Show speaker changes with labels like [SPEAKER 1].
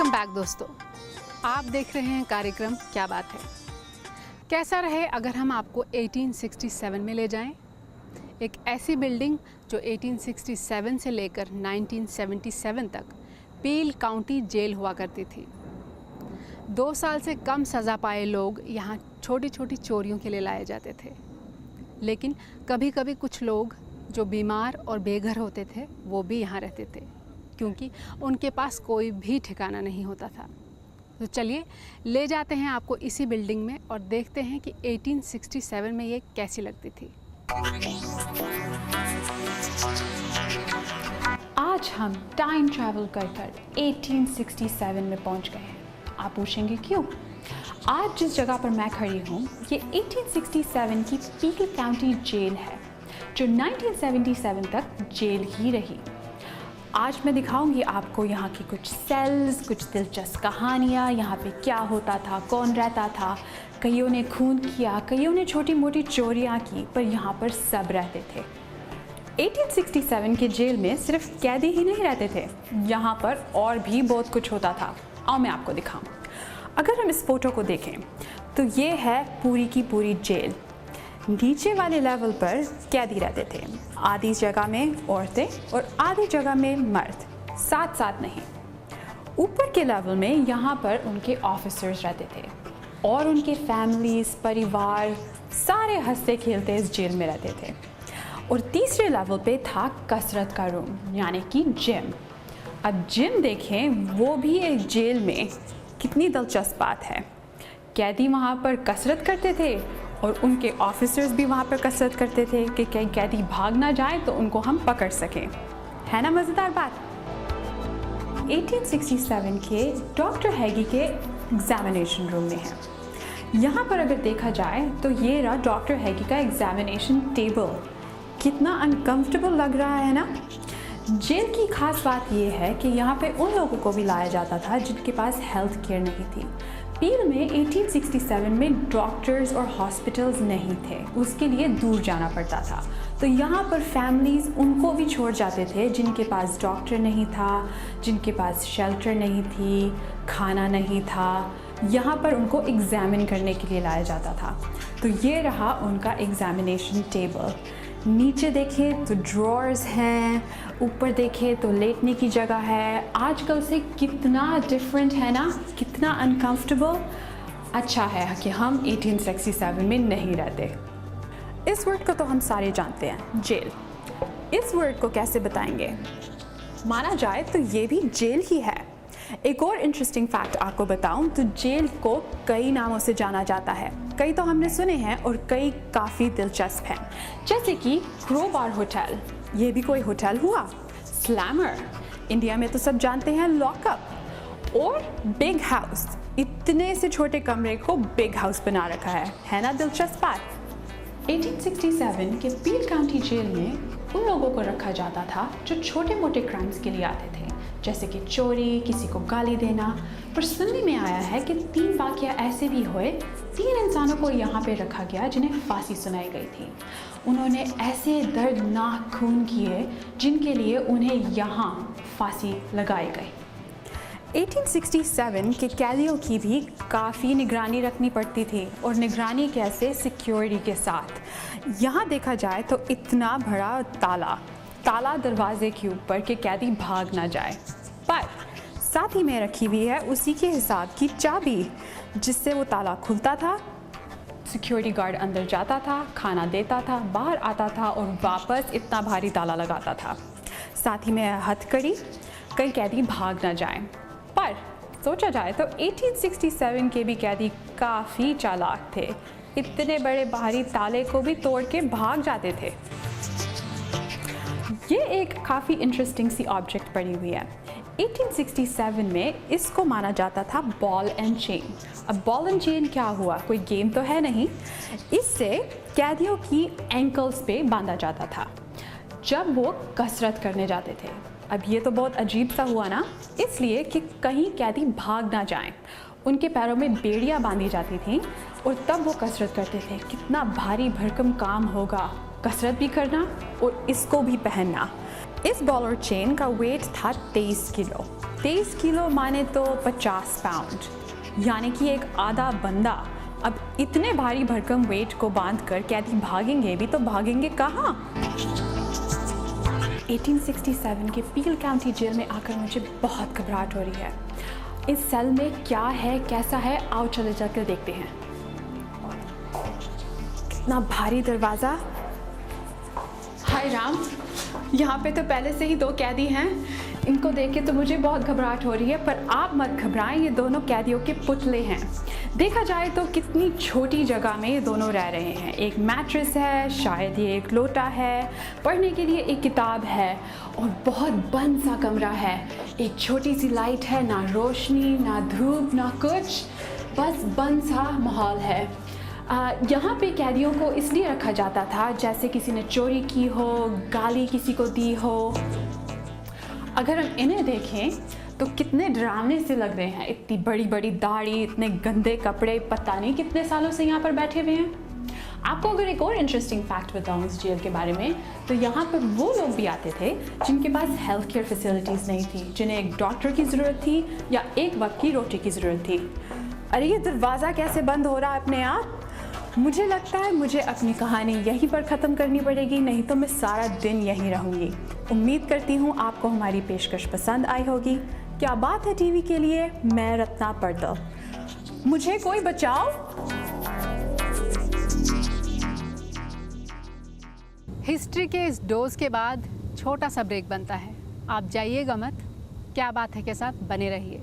[SPEAKER 1] Welcome back दोस्तों, आप देख रहे हैं कार्यक्रम क्या बात है। कैसा रहे अगर हम आपको 1867 में ले जाएं, एक ऐसी बिल्डिंग जो 1867 से लेकर 1977 तक पील काउंटी जेल हुआ करती थी। 2 साल से कम सज़ा पाए लोग यहाँ छोटी छोटी चोरियों के लिए लाए जाते थे, लेकिन कभी कभी कुछ लोग जो बीमार और बेघर होते थे वो भी यहाँ रहते थे, क्योंकि उनके पास कोई भी ठिकाना नहीं होता था। तो चलिए ले जाते हैं आपको इसी बिल्डिंग में और देखते हैं कि 1867 में ये कैसी लगती थी।
[SPEAKER 2] आज हम टाइम ट्रैवल कर 1867 में पहुंच गए हैं। आप पूछेंगे क्यों? आज जिस जगह पर मैं खड़ी हूँ ये 1867 की पील काउंटी जेल है, जो 1977 तक जेल ही रही। आज मैं दिखाऊंगी आपको यहाँ की कुछ सेल्स, कुछ दिलचस्प कहानियाँ, यहाँ पे क्या होता था, कौन रहता था। कईयों ने खून किया, कईयों ने छोटी मोटी चोरियाँ की, पर यहाँ पर सब रहते थे। 1867 के जेल में सिर्फ कैदी ही नहीं रहते थे, यहाँ पर और भी बहुत कुछ होता था। आओ मैं आपको दिखाऊं। अगर हम इस फोटो को देखें तो ये है पूरी की पूरी जेल। नीचे वाले लेवल पर कैदी रहते थे, आधी जगह में औरतें और आधी जगह में मर्द, साथ साथ नहीं। ऊपर के लेवल में यहाँ पर उनके ऑफिसर्स रहते थे और उनके फैमिलीज, परिवार सारे हंसते खेलते इस जेल में रहते थे। और तीसरे लेवल पे था कसरत का रूम, यानी कि जिम। अब जिम देखें, वो भी एक जेल में कितनी दिलचस्प बात है। कैदी वहाँ पर कसरत करते थे और उनके ऑफिसर्स भी वहाँ पर कसरत करते थे कि कहीं कैदी भाग ना जाए तो उनको हम पकड़ सकें। है ना मज़ेदार बात? 1867 के डॉक्टर हैगी के एग्जामिनेशन रूम में है। यहाँ पर अगर देखा जाए तो ये रहा डॉक्टर हैगी का एग्जामिनेशन टेबल। कितना अनकंफर्टेबल लग रहा है ना। जेल की खास बात यह है कि यहाँ पे उन लोगों को भी लाया जाता था जिनके पास हेल्थ केयर नहीं थी। पील में 1867 में डॉक्टर्स और हॉस्पिटल्स नहीं थे, उसके लिए दूर जाना पड़ता था। तो यहाँ पर फैमिलीज़ उनको भी छोड़ जाते थे जिनके पास डॉक्टर नहीं था, जिनके पास शेल्टर नहीं थी, खाना नहीं था। यहाँ पर उनको एग्ज़ामिन करने के लिए लाया जाता था। तो ये रहा उनका एग्ज़ामिनेशन टेबल। नीचे देखें तो ड्रॉर्स हैं, ऊपर देखें तो लेटने की जगह है। आजकल से कितना डिफरेंट है ना, कितना अनकंफर्टेबल। अच्छा है कि हम 1867 में नहीं रहते। इस वर्ड को तो हम सारे जानते हैं, जेल। इस वर्ड को कैसे बताएंगे? माना जाए तो ये भी जेल ही है। एक और इंटरेस्टिंग फैक्ट आपको बताऊं तो जेल को कई नामों से जाना जाता है। कई तो हमने सुने हैं और कई काफ़ी दिलचस्प हैं, जैसे कि क्रोबार होटल, ये भी कोई होटल हुआ। स्लैमर, इंडिया में तो सब जानते हैं लॉकअप। और बिग हाउस, इतने से छोटे कमरे को बिग हाउस बना रखा है ना दिलचस्प बात। 1867 के पील काउंटी जेल में उन लोगों को रखा जाता था जो छोटे मोटे क्राइम्स के लिए आते थे, जैसे कि चोरी, किसी को गाली देना। पर सुनने में आया है कि 3 वाक़या ऐसे भी हुए, 3 इंसानों को यहाँ पे रखा गया जिन्हें फांसी सुनाई गई थी। उन्होंने ऐसे दर्दनाक खून किए जिनके लिए उन्हें यहाँ फांसी लगाई गई। 1867 के कैदियों की भी काफ़ी निगरानी रखनी पड़ती थी, और निगरानी कैसे? सिक्योरिटी के साथ। यहाँ देखा जाए तो इतना बड़ा ताला दरवाजे के ऊपर कि कैदी भाग ना जाए, पर साथ ही में रखी हुई है उसी के हिसाब की चाबी, जिससे वो ताला खुलता था। सिक्योरिटी गार्ड अंदर जाता था, खाना देता था, बाहर आता था और वापस इतना भारी ताला लगाता था। साथ ही में हथकड़ी, कई कैदी भाग ना जाए। पर सोचा जाए तो 1867 के भी कैदी काफ़ी चालाक थे, इतने बड़े भारी ताले को भी तोड़ के भाग जाते थे। ये एक काफ़ी इंटरेस्टिंग सी ऑब्जेक्ट पड़ी हुई है। 1867 में इसको माना जाता था बॉल एंड चेन। अब बॉल एंड चेन क्या हुआ? कोई गेम तो है नहीं। इससे कैदियों की एंकल्स पे बांधा जाता था जब वो कसरत करने जाते थे। अब ये तो बहुत अजीब सा हुआ ना, इसलिए कि कहीं कैदी भाग ना जाएं। उनके पैरों में बेड़ियाँ बांधी जाती थीं और तब वो कसरत करते थे। कितना भारी भरकम काम होगा, कसरत भी करना और इसको भी पहनना। इस बॉल और चेन का वेट था 23 किलो। 23 किलो माने तो 50 पाउंड, यानी कि एक आधा बंदा। अब इतने भारी भरकम वेट को बांध कर कैदी भागेंगे भी तो भागेंगे कहाँ? 1867 के पील काउंटी जेल में आकर मुझे बहुत घबराहट हो रही है। इस सेल में क्या है, कैसा है, आओ चले जाकर देखते हैं। कितना भारी दरवाज़ा। हाय राम, यहाँ पे तो पहले से ही 2 कैदी हैं। इनको देख के तो मुझे बहुत घबराहट हो रही है, पर आप मत घबराएं, ये दोनों कैदियों के पुतले हैं। देखा जाए तो कितनी छोटी जगह में ये दोनों रह रहे हैं। एक मैट्रेस है, शायद ये एक लोटा है, पढ़ने के लिए एक किताब है और बहुत बंद सा कमरा है। एक छोटी सी लाइट है, ना रोशनी ना धूप ना कुछ, बस बंद सा माहौल है। यहाँ पे कैदियों को इसलिए रखा जाता था जैसे किसी ने चोरी की हो, गाली किसी को दी हो। अगर हम इन्हें देखें तो कितने डरावने से लग रहे हैं। इतनी बड़ी बड़ी दाढ़ी, इतने गंदे कपड़े, पता नहीं कितने सालों से यहाँ पर बैठे हुए हैं। आपको अगर एक और इंटरेस्टिंग फैक्ट बताऊँ इस जेल के बारे में, तो यहाँ पर वो लोग भी आते थे जिनके पास हेल्थ केयर फैसिलिटीज़ नहीं थी, जिन्हें एक डॉक्टर की ज़रूरत थी या एक वक्त की रोटी की ज़रूरत थी। अरे ये दरवाज़ा कैसे बंद हो रहा है अपने आप? मुझे लगता है मुझे अपनी कहानी यहीं पर ख़त्म करनी पड़ेगी, नहीं तो मैं सारा दिन यहीं रहूँगी। उम्मीद करती हूँ आपको हमारी पेशकश पसंद आई होगी। क्या बात है टीवी के लिए, मैं रत्ना पर्दल। मुझे कोई बचाओ।
[SPEAKER 1] हिस्ट्री के इस डोज के बाद छोटा सा ब्रेक बनता है। आप जाइएगा मत, क्या बात है के साथ बने रहिए।